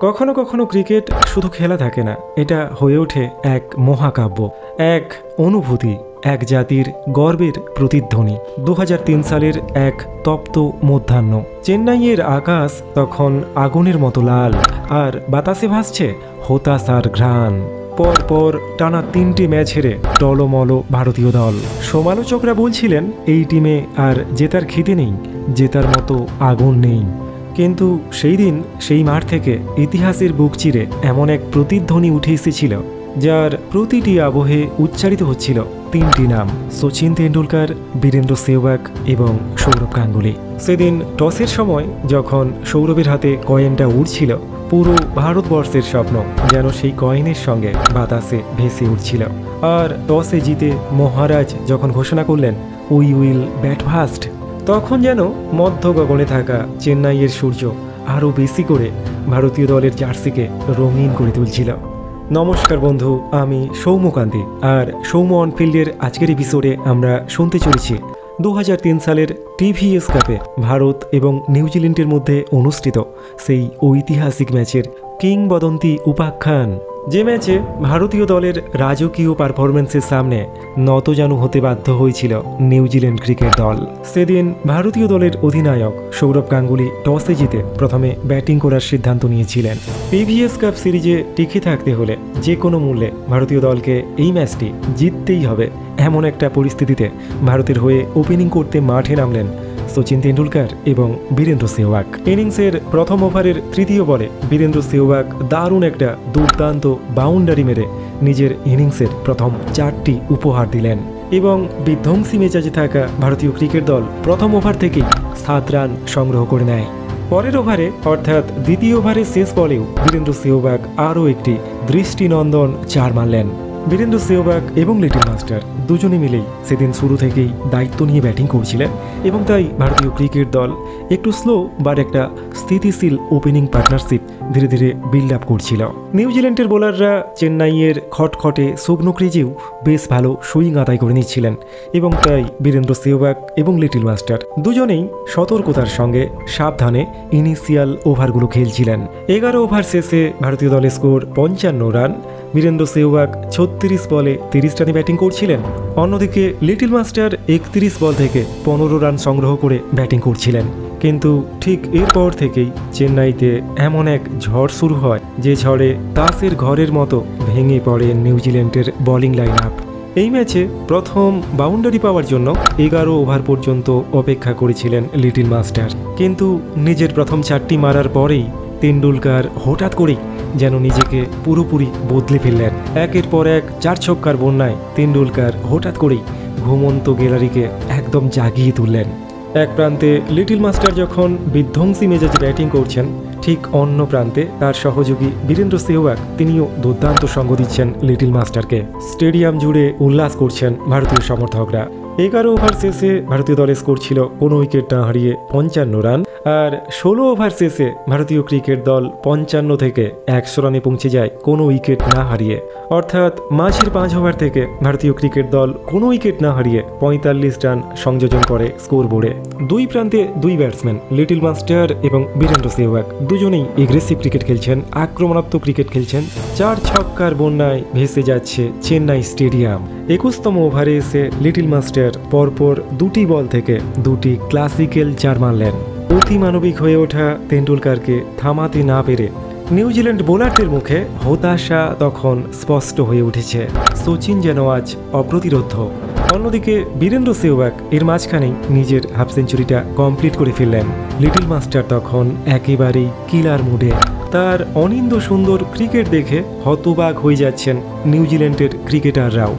কখনো কখনো ক্রিকেট শুধু খেলা থাকে না, এটা হয়ে ওঠে এক মহাকাব্য, এক অনুভূতি, এক জাতির গর্বের প্রতিধ্বনি। 2003 সালের এক তপ্ত মধ্যাহ্ন, চেন্নাইয়ের আকাশ তখন আগুনের মতো লাল, আর বাতাসে ভাসছে হতাশার ঘ্রাণ। পরপর টানা 3টে ম্যাচ হেরে টলমল ভারতীয় দল। সমালোচকরা বলছিলেন এই টিমে আর জেতার খিদে নেই, জেতার মতো আগুন নেই। কিন্তু সেই দিন সেই মাঠ থেকে ইতিহাসের বুক চিরে এমন এক প্রতিধ্বনি উঠে এসেছিল, যার প্রতিটি আবহে উচ্চারিত হচ্ছিল 3টি নাম: সচিন তেন্ডুলকর, বীরেন্দ্র সেহবাগ এবং সৌরভ গাঙ্গুলি। সেদিন টসের সময় যখন সৌরভের হাতে কয়েনটা উড়ছিল, পুরো ভারতবর্ষের স্বপ্ন যেন সেই কয়েনের সঙ্গে বাতাসে ভেসে উঠছিল। আর টসে জিতে মহারাজ যখন ঘোষণা করলেন উই উইল ব্যাট ফার্স্ট, তখন যেন মধ্য গগনে থাকা চেন্নাইয়ের সূর্য আরও বেশি করে ভারতীয় দলের জার্সিকে রঙিন করে তুলছিল। নমস্কার বন্ধু, আমি সৌম্যকান্তি, আর সৌম্য অনফিল্ডের আজকের এপিসোডে আমরা শুনতে চলেছি 2003 সালের টিভিএস কাপে ভারত এবং নিউজিল্যান্ডের মধ্যে অনুষ্ঠিত সেই ঐতিহাসিক ম্যাচের কিংবদন্তি উপাখ্যান, যে ম্যাচে ভারতীয় দলের রাজকীয় পারফরমেন্সের সামনে নতজানু হতে বাধ্য হয়েছিল নিউজিল্যান্ড ক্রিকেট দল। সেদিন ভারতীয় দলের অধিনায়ক সৌরভ গাঙ্গুলি টসে জিতে প্রথমে ব্যাটিং করার সিদ্ধান্ত নিয়েছিলেন। টিভিএস কাপ সিরিজে টিকে থাকতে হলে যে কোনো মূল্যে ভারতীয় দলকে এই ম্যাচটি জিততেই হবে, এমন একটা পরিস্থিতিতে ভারতের হয়ে ওপেনিং করতে মাঠে নামলেন সচিন তেন্ডুলকর এবং বীরেন্দ্র সেহবাগ। ইনিংসের প্রথম ওভারের 3য় বলে বীরেন্দ্র সেহবাগ দারুণ একটা দুর্দান্ত বাউন্ডারি মেরে নিজের ইনিংসের প্রথম 4টি উপহার দিলেন এবং বিধ্বংসী মেজাজে থাকা ভারতীয় ক্রিকেট দল প্রথম ওভার থেকেই 7 রান সংগ্রহ করে নেয়। পরের ওভারে অর্থাৎ দ্বিতীয় ওভারের শেষ বলেও বীরেন্দ্র সেহবাগ আরও একটি দৃষ্টিনন্দন 4 মারলেন। বীরেন্দ্র সেহবাগ এবং লিটল মাস্টার দুজনে মিলেই সেদিন শুরু থেকেই দায়িত্ব নিয়ে ব্যাটিং করছিলেন এবং তাই ভারতীয় ক্রিকেট দল একটু স্লো বাট একটা স্থিতিশীল ওপেনিং পার্টনারশিপ ধীরে ধীরে বিল্ড আপ করছিল। নিউজিল্যান্ডের বোলাররা চেন্নাইয়ের খটখটে শুকনো ক্রিজেও বেশ ভালো সুইং আদায় করে নিচ্ছিলেন এবং তাই বীরেন্দ্র সেহবাগ এবং লিটল মাস্টার দুজনেই সতর্কতার সঙ্গে সাবধানে ইনিশিয়াল ওভারগুলো খেলছিলেন। 11 ওভার শেষে ভারতীয় দলের স্কোর 55 রান। বীরেন্দ্র সেহবাগ 36 বলে 30 রানে ব্যাটিং করছিলেন, অন্যদিকে লিটল মাস্টার 31 বল থেকে 15 রান সংগ্রহ করে ব্যাটিং করছিলেন। কিন্তু ঠিক এরপর থেকেই চেন্নাইতে এমন এক ঝড় শুরু হয় যে ঝড়ে তাসের ঘরের মতো ভেঙে পড়ে নিউজিল্যান্ডের বোলিং লাইন আপ। এই ম্যাচে প্রথম বাউন্ডারি পাওয়ার জন্য 11 ওভার পর্যন্ত অপেক্ষা করেছিলেন লিটল মাস্টার, কিন্তু নিজের প্রথম 4টি মারার পরেই তেন্ডুলকর হঠাৎ করেই যেন নিজেকে পুরোপুরি বদলে ফেললেন। একের পর এক 4 ছক্কার বন্যায় তেন্ডুলকর হঠাৎ করেই ঘুমন্ত গ্যালারিকে একদম জাগিয়ে তুললেন। এক প্রান্তে লিটল মাস্টার যখন বিধ্বংসী মেজাজে ব্যাটিং করছেন, ঠিক অন্য প্রান্তে তার সহযোগী বীরেন্দ্র সেহবাগ তিনিও দুর্দান্ত সঙ্গ দিচ্ছেন লিটল মাস্টারকে। স্টেডিয়াম জুড়ে উল্লাস করছেন ভারতীয় সমর্থকরা। 11 ওভার শেষে ভারতীয় দলের স্কোর ছিল কোনো উইকেট না হারিয়ে 55 রান, আর 16 ওভার শেষে ভারতীয় ক্রিকেট দল 55 থেকে 100 রানে পৌঁছে যায় কোনো উইকেট না হারিয়ে। অর্থাৎ মাঝের 5 ওভার থেকে ভারতীয় ক্রিকেট দল কোনো উইকেট না হারিয়ে 45 রান সংযোজন করে স্কোর বোর্ডে। দুই প্রান্তে দুই ব্যাটসম্যান লিটল মাস্টার এবং বীরেন্দ্র সেহবাগ দুজনেই এগ্রেসিভ ক্রিকেট খেলছেন, আক্রমণাত্মক ক্রিকেট খেলছেন। 4 ছক্কার বন্যায় ভেসে যাচ্ছে চেন্নাই স্টেডিয়াম। 21তম ওভারে এসে লিটল মাস্টার পরপর 2টি বল থেকে 2টি ক্লাসিক্যাল 4 মারলেন। অতিমানবিক হয়ে ওঠা তেন্ডুলকরকে থামাতে না পেরে নিউজিল্যান্ড বোলারদের মুখে হতাশা তখন স্পষ্ট হয়ে উঠেছে। সচিন যেন আজ অপ্রতিরোধ্য। অন্যদিকে বীরেন্দ্র সেহবাগ এর মাঝখানেই নিজের হাফ সেঞ্চুরিটা কমপ্লিট করে ফেললেন। লিটল মাস্টার তখন একেবারেই কিলার মুডে। তার অনিন্দ সুন্দর ক্রিকেট দেখে হতবাক হয়ে যাচ্ছেন নিউজিল্যান্ডের ক্রিকেটাররাও।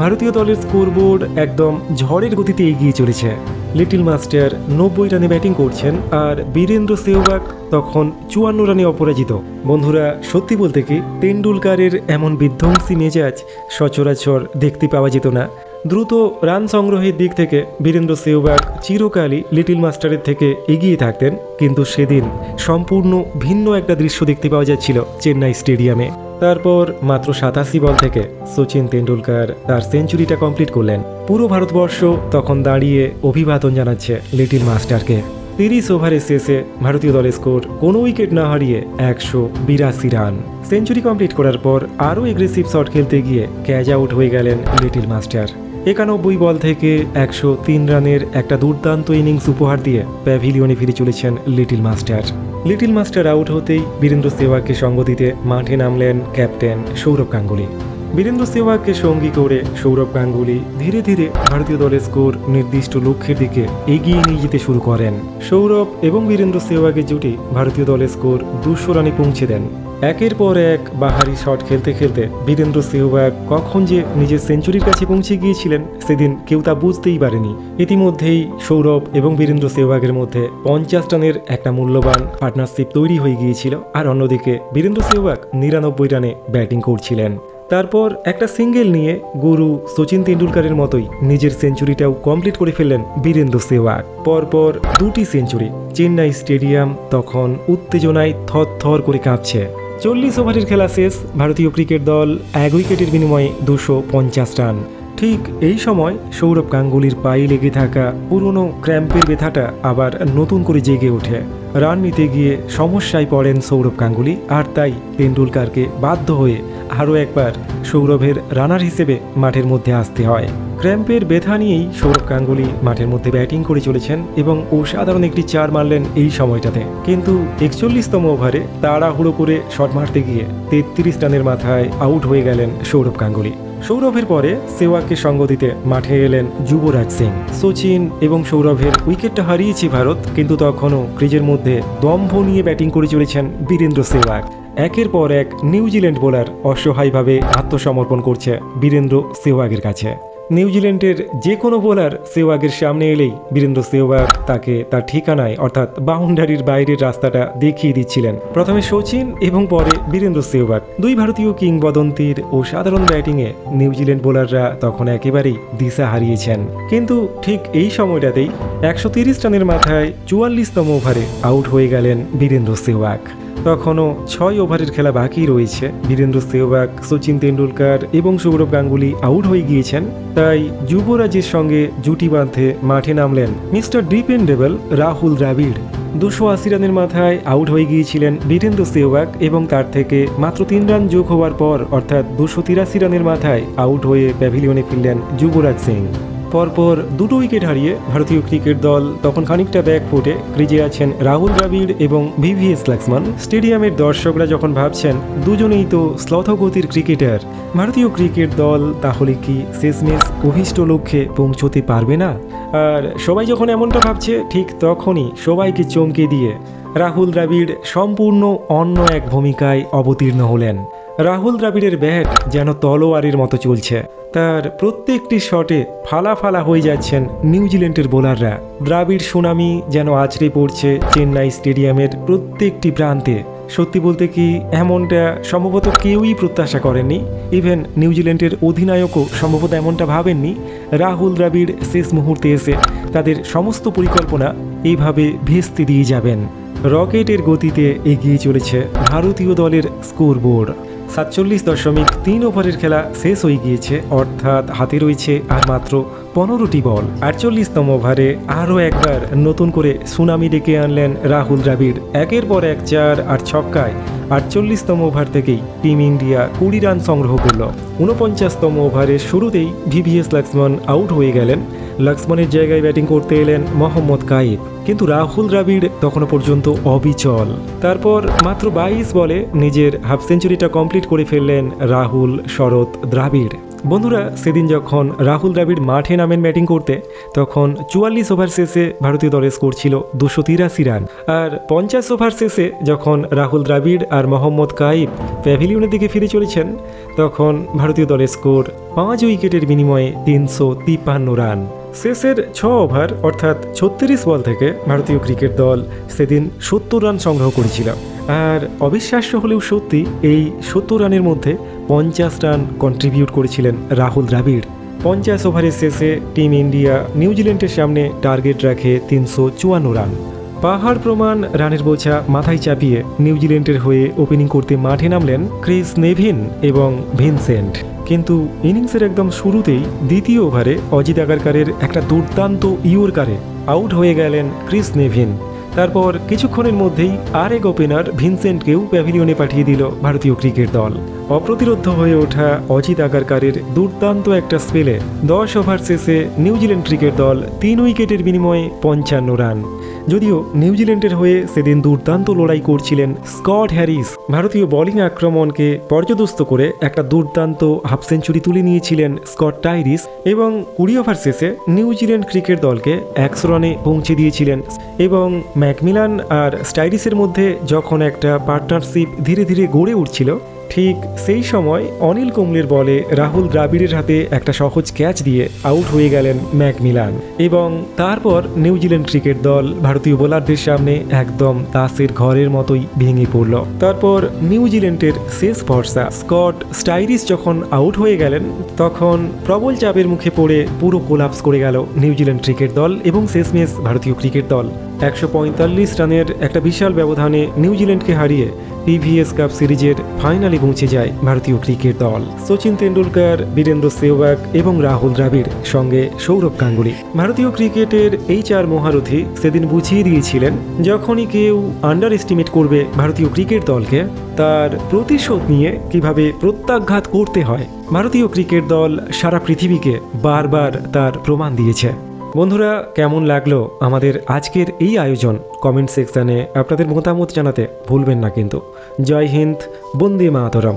ভারতীয় দলের স্কোরবোর্ড একদম ঝড়ের গতিতে এগিয়ে চলেছে। লিটল মাস্টার 90 রানে ব্যাটিং করছেন, আর বীরেন্দ্র সেহবাগ তখন 54 রানে অপরাজিত। বন্ধুরা, সত্যি বলতে কি তেন্ডুলকরের এমন বিধ্বংসী মেজাজ সচরাচর দেখতে পাওয়া যেত না। দ্রুত রান সংগ্রহের দিক থেকে বীরেন্দ্র সেহবাগ চিরকালই লিটল মাস্টারের থেকে এগিয়ে থাকতেন, কিন্তু সেদিন সম্পূর্ণ ভিন্ন একটা দৃশ্য দেখতে পাওয়া যাচ্ছিল চেন্নাই স্টেডিয়ামে। তারপর মাত্র 87 বল থেকে সচিন তেন্ডুলকর তার সেঞ্চুরিটা কমপ্লিট করলেন। পুরো ভারতবর্ষ তখন দাঁড়িয়ে অভিবাদন জানাচ্ছে লিটল মাস্টারকে। 30 ওভারের শেষে ভারতীয় দলের স্কোর কোনো উইকেট না হারিয়ে 182 রান। সেঞ্চুরি কমপ্লিট করার পর আরও এগ্রেসিভ শট খেলতে গিয়ে ক্যাচ আউট হয়ে গেলেন লিটল মাস্টার। 91 বল থেকে 103 রানের একটা দুর্দান্ত ইনিংস উপহার দিয়ে প্যাভিলিয়নে ফিরে চলেছেন little master. Little master out হতেই বীরেন্দ্র সেহবাগকে সঙ্গ দিতে মাঠে নামলেন ক্যাপ্টেন সৌরভ গাঙ্গুলি। বীরেন্দ্র সেহবাগকে সঙ্গী করে সৌরভ গাঙ্গুলি ধীরে ধীরে ভারতীয় দলের স্কোর নির্দিষ্ট লক্ষ্যের দিকে এগিয়ে নিয়ে যেতে শুরু করেন। সৌরভ এবং বীরেন্দ্র সেহবাগের জুটি ভারতীয় দলের স্কোর 200 রানে পৌঁছে দেন। একের পর এক বাহারি শট খেলতে খেলতে বীরেন্দ্র সেহবাগ কখন যে নিজের সেঞ্চুরির কাছে পৌঁছে গিয়েছিলেন সেদিন কেউ তা বুঝতেই পারেনি। ইতিমধ্যেই সৌরভ এবং বীরেন্দ্র সেহবাগের মধ্যে 50 রানের একটা মূল্যবান পার্টনারশিপ তৈরি হয়ে গিয়েছিল, আর অন্যদিকে বীরেন্দ্র সেহবাগ 99 রানে ব্যাটিং করছিলেন। তারপর একটা সিঙ্গেল নিয়ে গুরু সচিন তেন্ডুলকারের মতোই নিজের সেঞ্চুরিটাও কমপ্লিট করে ফেললেন বীরেন্দ্র সেহবাগ। পরপর 2টি সেঞ্চুরি। চেন্নাই স্টেডিয়াম তখন উত্তেজনায় থরথর করে কাঁপছে। 40 ওভারের খেলা শেষ। ভারতীয় ক্রিকেট দল 1 উইকেটের বিনিময়ে 250 রান। ঠিক এই সময় সৌরভ গাঙ্গুলির পায়ে লেগে থাকা পুরনো ক্র্যাম্পের ব্যথাটা আবার নতুন করে জেগে ওঠে। রান নিতে গিয়ে সমস্যায় পড়েন সৌরভ গাঙ্গুলি, আর তাই তেন্ডুলকারকে বাধ্য হয়ে আরও একবার সৌরভের রানার হিসেবে মাঠের মধ্যে আসতে হয়। ক্র্যাম্পের ব্যথা নিয়েই সৌরভ গাঙ্গুলি মাঠের মধ্যে ব্যাটিং করে চলেছেন এবং অসাধারণ একটি 4 মারলেন এই সময়টাতে। কিন্তু 41তম ওভারে তাড়াহুড়ো করে শট মারতে গিয়ে 33 রানের মাথায় আউট হয়ে গেলেন সৌরভ গাঙ্গুলি। সৌরভের পরে সেহবাগকে সঙ্গ দিতে মাঠে এলেন যুবরাজ সিং। সচিন এবং সৌরভের উইকেটটা হারিয়েছে ভারত, কিন্তু তখনও ক্রিজের মধ্যে দম্ভ নিয়ে ব্যাটিং করে চলেছেন বীরেন্দ্র সেহবাগ। একের পর এক নিউজিল্যান্ড বোলার অসহায়ভাবে আত্মসমর্পণ করছে বীরেন্দ্র সেহবাগের কাছে। নিউজিল্যান্ডের যে কোনো বোলার সেহবাগের সামনে এলেই বীরেন্দ্র সেহবাগ তাকে তার ঠিকানায় অর্থাৎ বাউন্ডারির বাইরের রাস্তাটা দেখিয়ে দিচ্ছিলেন। প্রথমে সচিন এবং পরে বীরেন্দ্র সেহবাগ, দুই ভারতীয় কিংবদন্তির অসাধারণ ব্যাটিংয়ে নিউজিল্যান্ড বোলাররা তখন একেবারেই দিশা হারিয়েছেন। কিন্তু ঠিক এই সময়টাতেই 130 রানের মাথায় 44তম ওভারে আউট হয়ে গেলেন বীরেন্দ্র সেহবাগ। তখনও 6 ওভারের খেলা বাকি রয়েছে। বীরেন্দ্র সেহবাগ, সচিন তেন্ডুলকার এবং সৌরভ গাঙ্গুলি আউট হয়ে গিয়েছেন, তাই যুবরাজের সঙ্গে জুটি বাঁধতে মাঠে নামলেন মিস্টার ডিপেন্ডেবল রাহুল দ্রাবিড়। 280 রানের মাথায় আউট হয়ে গিয়েছিলেন বীরেন্দ্র সেহবাগ এবং তার থেকে মাত্র 3 রান যোগ হওয়ার পর অর্থাৎ 283 রানের মাথায় আউট হয়ে প্যাভিলিয়নে ফিরলেন যুবরাজ সিং। পরপর 2টো উইকেট হারিয়ে ভারতীয় ক্রিকেট দল তখন খানিকটা ব্যাক ফুটে। ক্রিজে আছেন রাহুল দ্রাবিড় এবং ভিভিএস লক্ষ্মণ। স্টেডিয়ামের দর্শকরা যখন ভাবছেন দুজনেই তো শ্লথগতির ক্রিকেটার, ভারতীয় ক্রিকেট দল তাহলে কি শেষমেশ অভীষ্ট লক্ষ্যে পৌঁছতে পারবে না? আর সবাই যখন এমনটা ভাবছে ঠিক তখনই সবাইকে চমকে দিয়ে রাহুল দ্রাবিড় সম্পূর্ণ অন্য এক ভূমিকায় অবতীর্ণ হলেন। রাহুল দ্রাবিড়ের ব্যাট যেন তলোয়ারের মতো চলছে। তার প্রত্যেকটি শটে ফালা ফালা হয়ে যাচ্ছেন নিউজিল্যান্ডের বোলাররা। দ্রাবিড় সুনামি যেন আছড়ে পড়ছে চেন্নাই স্টেডিয়ামের প্রত্যেকটি প্রান্তে। সত্যি বলতে কি এমনটা সম্ভবত কেউই প্রত্যাশা করেননি। ইভেন নিউজিল্যান্ডের অধিনায়কও সম্ভবত এমনটা ভাবেননি রাহুল দ্রাবিড় শেষ মুহূর্তে এসে তাদের সমস্ত পরিকল্পনা এইভাবে ভেস্তে দিয়ে যাবেন। রকেটের গতিতে এগিয়ে চলেছে ভারতীয় দলের স্কোরবোর্ড। 47.3 ওভারের খেলা শেষ হয়ে গিয়েছে, অর্থাৎ হাতে রয়েছে আর মাত্র 15টি বল। 48তম ওভারে আরও একবার নতুন করে সুনামি ডেকে আনলেন রাহুল দ্রাবিড়। একের পর এক 4 আর ছক্কায় 48তম ওভার থেকেই টিম ইন্ডিয়া 20 রান সংগ্রহ করল। 49তম ওভারের শুরুতেই ভিভিএস লক্ষ্মণ আউট হয়ে গেলেন। লক্ষ্মণের জায়গায় ব্যাটিং করতে এলেন মোহাম্মদ কাইফ, কিন্তু রাহুল দ্রাবিড় তখনও পর্যন্ত অবিচল। তারপর মাত্র 22 বলে নিজের হাফ সেঞ্চুরিটা কমপ্লিট করে ফেললেন রাহুল শরৎ দ্রাবিড়। বন্ধুরা, সেদিন যখন রাহুল দ্রাবিড় মাঠে নামেন ব্যাটিং করতে তখন 44 ওভার শেষে ভারতীয় দলের স্কোর ছিল 283 রান। আর 50 ওভার শেষে যখন রাহুল দ্রাবিড় আর মোহাম্মদ কাইফ প্যাভিলিয়নের দিকে ফিরে চলেছেন তখন ভারতীয় দলের স্কোর 5 উইকেটের বিনিময়ে 353 রান। শেষের 6 ওভার অর্থাৎ 36 বল থেকে ভারতীয় ক্রিকেট দল সেদিন 70 রান সংগ্রহ করেছিল। আর অবিশ্বাস্য হলেও সত্যি, এই 70 রানের মধ্যে 50 রান কন্ট্রিবিউট করেছিলেন রাহুল দ্রাবিড়। 50 ওভারের শেষে টিম ইন্ডিয়া নিউজিল্যান্ডের সামনে টার্গেট রাখে 354 রান। পাহাড় প্রমাণ রানের বোঝা মাথায় চাপিয়ে নিউজিল্যান্ডের হয়ে ওপেনিং করতে মাঠে নামলেন ক্রিস নেভিন এবং ভিনসেন্ট। কিন্তু ইনিংসের একদম শুরুতেই দ্বিতীয় ওভারে অজিত আগারকারের একটা দুর্দান্ত ইয়র্কারে আউট হয়ে গেলেন ক্রিস নেভিন। তারপর কিছুক্ষণের মধ্যেই আরেক ওপেনার ভিনসেন্টকেও প্যাভিলিয়নে পাঠিয়ে দিল ভারতীয় ক্রিকেট দল। অপ্রতিরোধ হয়ে ওঠা অজিত আগারকারের দুর্দান্ত একটা স্পেলে 10 ওভার শেষে নিউজিল্যান্ড ক্রিকেট দল 3 উইকেটের বিনিময়ে 55 রান। যদিও নিউজিল্যান্ডের হয়ে সেদিন দুর্দান্ত লড়াই করছিলেন স্কট হ্যারিস। ভারতীয় বোলিং আক্রমণকে পর্যদস্ত করে একটা দুর্দান্ত হাফ সেঞ্চুরি তুলে নিয়েছিলেন স্কট টাইরিস এবং 20 ওভার শেষে নিউজিল্যান্ড ক্রিকেট দলকে 100 রানে পৌঁছে দিয়েছিলেন। এবং ম্যাকমিলান আর স্টাইরিসের মধ্যে যখন একটা পার্টনারশিপ ধীরে ধীরে গড়ে উঠছিল, ঠিক সেই সময় অনিল কুম্বলের বলে রাহুল দ্রাবিড়ের হাতে একটা সহজ ক্যাচ দিয়ে আউট হয়ে গেলেন ম্যাকমিলান। এবং তারপর নিউজিল্যান্ড ক্রিকেট দল ভারতীয় বোলারদের সামনে একদম তাসের ঘরের মতোই ভেঙে পড়ল। তারপর নিউজিল্যান্ডের শেষ ভরসা স্কট স্টাইরিস যখন আউট হয়ে গেলেন, তখন প্রবল চাপের মুখে পড়ে পুরো কোলাপস করে গেল নিউজিল্যান্ড ক্রিকেট দল এবং শেষমেশ ভারতীয় ক্রিকেট দল 145 রানের একটা বিশাল ব্যবধানে নিউজিল্যান্ডকে হারিয়ে পিভিএস কাপ সিরিজের ফাইনালে পৌঁছে যায় ভারতীয় ক্রিকেট দল। সচিন তেন্ডুলকর, বীরেন্দ্র সেহবাগ এবং রাহুল দ্রাবিড়, সঙ্গে সৌরভ গাঙ্গুলি। ভারতীয় ক্রিকেটের এই 4 মহারথী সেদিন বুঝিয়ে দিয়েছিলেন, যখনই কেউ আন্ডার এস্টিমেট করবে ভারতীয় ক্রিকেট দলকে, তার প্রতিশোধ নিয়ে কিভাবে প্রত্যাঘাত করতে হয়। ভারতীয় ক্রিকেট দল সারা পৃথিবীকে বারবার তার প্রমাণ দিয়েছে। বন্ধুরা, কেমন লাগলো আমাদের আজকের এই আয়োজন? কমেন্ট সেকশানে আপনাদের মতামত জানাতে ভুলবেন না কিন্তু। জয় হিন্দ, বন্দে মাতরম।